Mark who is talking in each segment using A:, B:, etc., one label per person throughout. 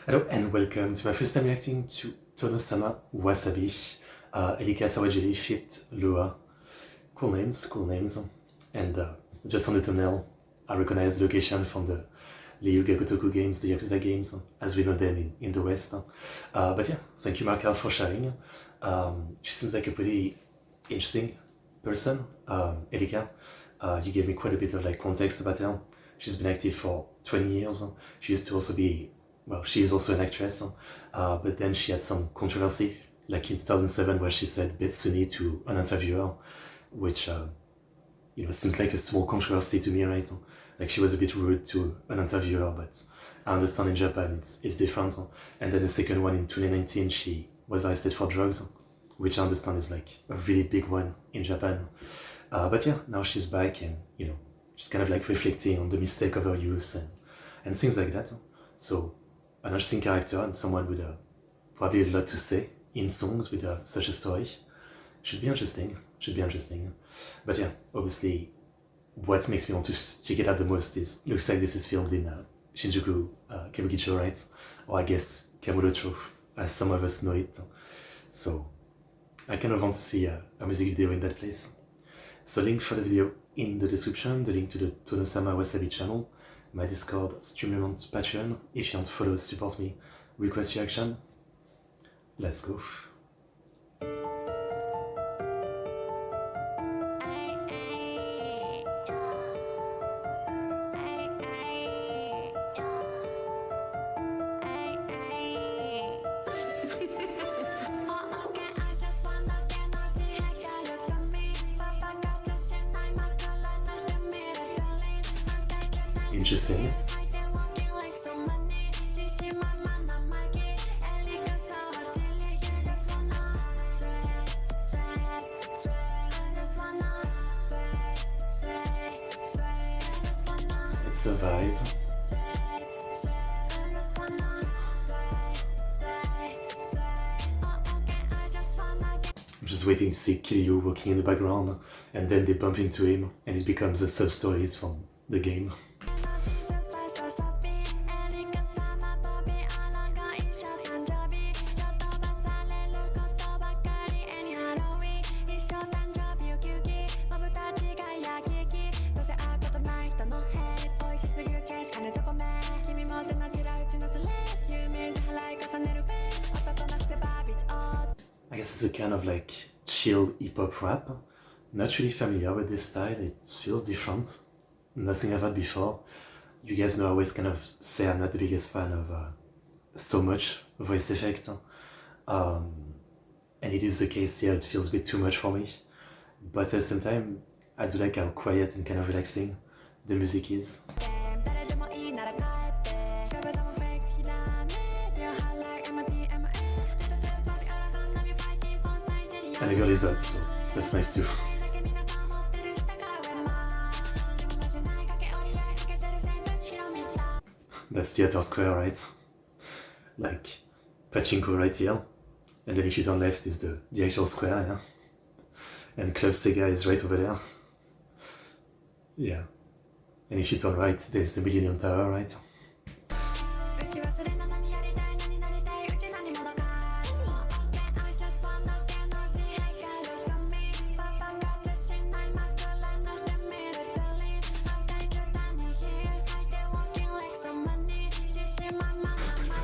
A: Hello and welcome to my first time reacting to Tonosama Wasabii, Erika Sawajirii feat. Lua. Cool names. And just on the thumbnail, I recognize the location from the Ryuga Gotoku games, the Yakuza games, as we know them in the West. But yeah, thank you Markel for sharing. She seems like a pretty interesting person, Erika. You gave me quite a bit of context about her. She's been active for 20 years. She used to also be, well, she is also an actress, but then she had some controversy, like in 2007, where she said Betsuni to an interviewer, which seems like a small controversy to me, right? Like she was a bit rude to an interviewer, but I understand in Japan it's different. And then the second one in 2019, she was arrested for drugs, which I understand is like a really big one in Japan. But yeah, now she's back and she's kind of like reflecting on the mistake of her youth and things like that. So an interesting character and someone with probably a lot to say in songs with such a story. Should be interesting. But yeah, obviously, what makes me want to check it out the most is looks like this is filmed in Shinjuku, Kabukicho, right? Or I guess Kamurocho, as some of us know it. So I kind of want to see a music video in that place. So link for the video in the description, the link to the Tonosama Wasabii channel, my Discord, Streamement, Patreon. If you want to follow, support me, request your action. Let's go. Interesting. It's a vibe. I'm just waiting to see Kiryu walking in the background, and then they bump into him, and it becomes a sub-stories from the game. I guess it's a kind of like chill hip-hop rap. Not really familiar with this style, it feels different. Nothing I've had before. You guys know I always kind of say I'm not the biggest fan of so much voice effect. And it is the case here, it feels a bit too much for me. But at the same time, I do like how quiet and kind of relaxing the music is. And the girl is hot, so that's nice too. That's Theater Square, right? Like Pachinko right here. And then if you turn left is the actual square, yeah? And Club Sega is right over there. Yeah. And if you turn right, there's the Millennium Tower, right?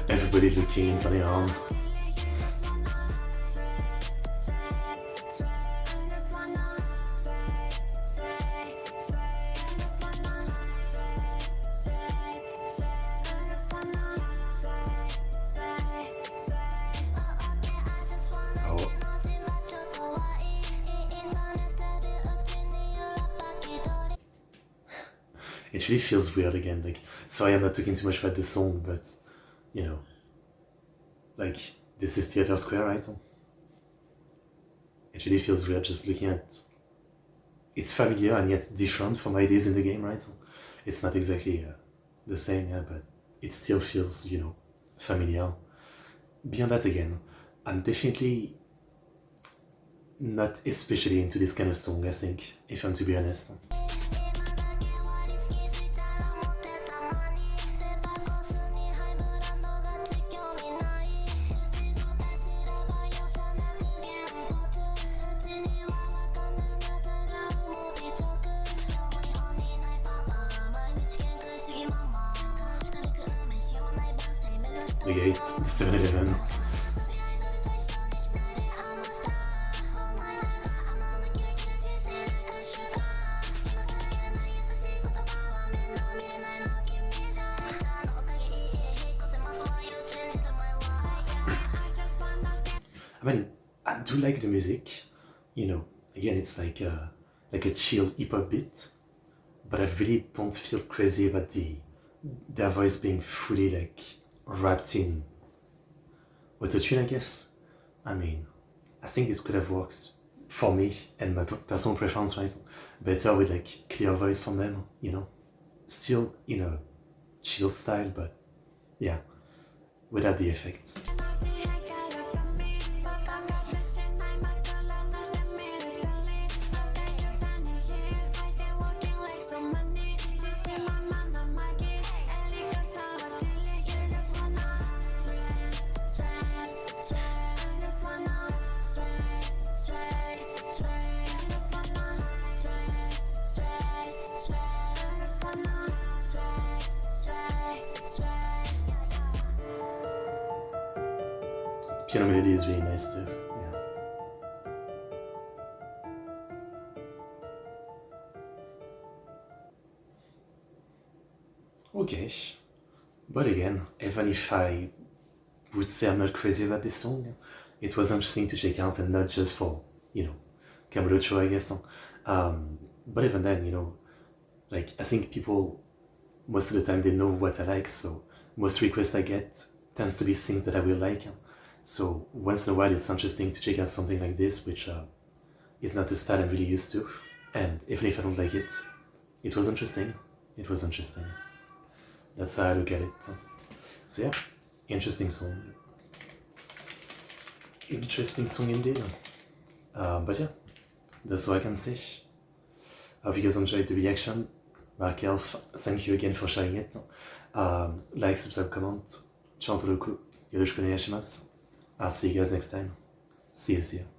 A: Everybody looking and turning around. It really feels weird again, like, sorry I'm not talking too much about the song, but, like, this is Theater Square, right? It really feels weird just looking at, it's familiar and yet different from how it is in the game, right? It's not exactly the same, yeah, but it still feels, familiar. Beyond that again, I'm definitely not especially into this kind of song, I think, if I'm to be honest. the gate, the 7-Eleven. I mean, I do like the music, you know, again, it's like a chill hip-hop beat, but I really don't feel crazy about their voice being fully like wrapped in autotune, I guess. I mean, I think this could have worked for me and my personal preference, right? Better with like clear voice from them, you know, still in a chill style, but yeah, without the effect. Piano melody is really nice too, yeah. Okay, but again, even if I would say I'm not crazy about this song, it was interesting to check out, and not just for, you know, Camulocho, I guess. But even then, you know, like, I think people, most of the time, they know what I like, so most requests I get tends to be things that I will like. So once in a while, it's interesting to check out something like this, which is not a style I'm really used to. And even if I don't like it, it was interesting. It was interesting. That's how I look at it. So yeah, interesting song. Interesting song indeed. But yeah, that's all I can say. I hope you guys enjoyed the reaction. Mark Elf, thank you again for sharing it. Like, subscribe, comment. ちゃんとよろしくお願いします. I'll see you guys next time. See you.